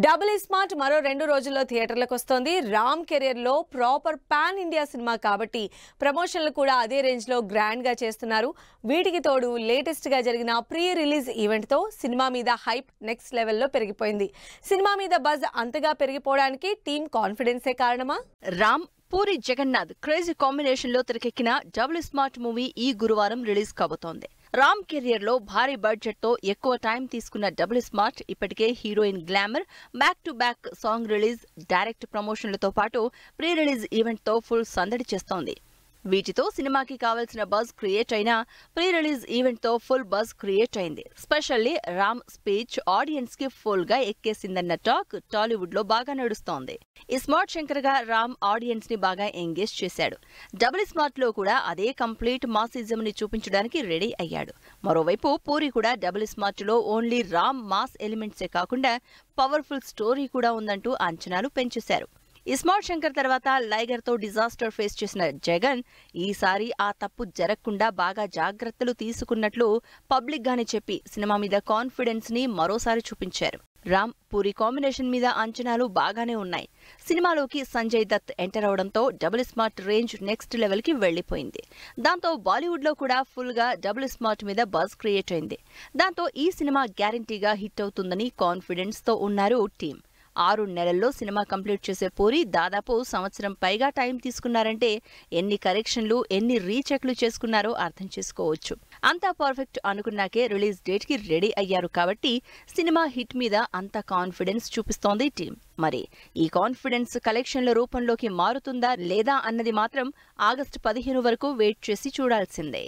Double smart మరో 2 రోజుల్లో థియేటర్లకు వస్తోంది. రామ్ కెరియర్ లో ప్రాపర్ పాన్ ఇండియా సినిమా కాబట్టి ప్రమోషన్లు కూడా అదే రేంజ్ లో గ్రాండ్ గా చేస్తున్నారు. వీటికి తోడు లేటెస్ట్ గా జరిగిన ప్రీ రిలీజ్ ఈవెంట్ తో సినిమా మీద హైప్ నెక్స్ట్ లెవెల్లో పెరిగిపోయింది. సినిమా మీద బజ్ అంతగా పెరిగిపోవడానికి టీమ్ కాన్ఫిడెన్సే కారణమా? రామ్ పూరి జగన్నాథ్ క్రేజీ కాంబినేషన్ లో తెరకెక్కిన డబుల్ స్మార్ట్ మూవీ ఈ గురువారం రిలీజ్ కాబోతోంది. రామ్ కెరియర్ లో భారీ బడ్జెట్ తో ఎక్కువ టైం తీసుకున్న డబుల్ స్మార్ట్ ఇప్పటికే heroine glamour, back to back song release, direct ప్రమోషన్లతో పాటు ప్రీ రిలీజ్ ఈవెంట్ తో ఫుల్ సందడి చేస్తోంది. వీటితో సినిమాకి కావాల్సిన బజ్ క్రియేట్ అయినా ప్రీ రిలీజ్ ఈవెంట్ తో ఫుల్ బజ్ క్రియేట్ అయింది. స్పెషల్లీ రామ్ స్పీచ్ ఆడియన్స్ కి ఫుల్ గా ఎక్కేసిందన్న టాక్ టాలీవుడ్ లో బాగా నడుస్తోంది. ఈ స్మార్ట్ శంకర్ గా రామ్ ఆడియన్స్ ని బాగా ఎంగేజ్ చేశాడు. డబుల్ స్మార్ట్ లో కూడా అదే కంప్లీట్ మాసిజం ని చూపించడానికి రెడీ అయ్యాడు. మరోవైపు పూరి కూడా డబుల్ స్మార్ట్ లో ఓన్లీ రామ్ మాస్ ఎలిమెంట్సే కాకుండా పవర్ఫుల్ స్టోరీ కూడా ఉందంటూ అంచనాలు పెంచేశారు. ఈ స్మార్ట్ శంకర్ తర్వాత లైగర్ తో డిజాస్టర్ ఫేస్ చేసిన జగన్ ఈసారి ఆ తప్పు జరగకుండా బాగా జాగ్రత్తలు తీసుకున్నట్లు పబ్లిక్ గానే చెప్పి సినిమా మీద కాన్ఫిడెన్స్ ని మరోసారి చూపించారు. రామ్ పూరి కాంబినేషన్ మీద అంచనాలు బాగానే ఉన్నాయి. సినిమాలోకి సంజయ్ దత్ ఎంటర్ అవడంతో double smart range next level కి వెళ్లిపోయింది. దాంతో బాలీవుడ్ లో కూడా ఫుల్ గా డబుల్ స్మార్ట్ మీద బజ్ క్రియేట్ అయింది. దాంతో ఈ సినిమా గ్యారంటీగా హిట్ అవుతుందని కాన్ఫిడెన్స్ తో ఉన్నారు టీం. 6 నెలల్లో సినిమా కంప్లీట్ చేసే పూరి దాదాపు సంవత్సరం పైగా టైం తీసుకున్నారంటే ఎన్ని కరెక్షన్లు, ఎన్ని రీచెక్లు చేసుకున్నారో అర్థం చేసుకోవచ్చు. అంతా పర్ఫెక్ట్ అనుకున్నాకే రిలీజ్ డేట్ కి రెడీ అయ్యారు కాబట్టి సినిమా హిట్ మీద అంత కాన్ఫిడెన్స్ చూపిస్తోంది టీం. మరి ఈ కాన్ఫిడెన్స్ కలెక్షన్ల రూపంలోకి మారుతుందా లేదా అన్నది మాత్రం ఆగస్టు 15 వరకు వెయిట్ చేసి చూడాల్సిందే.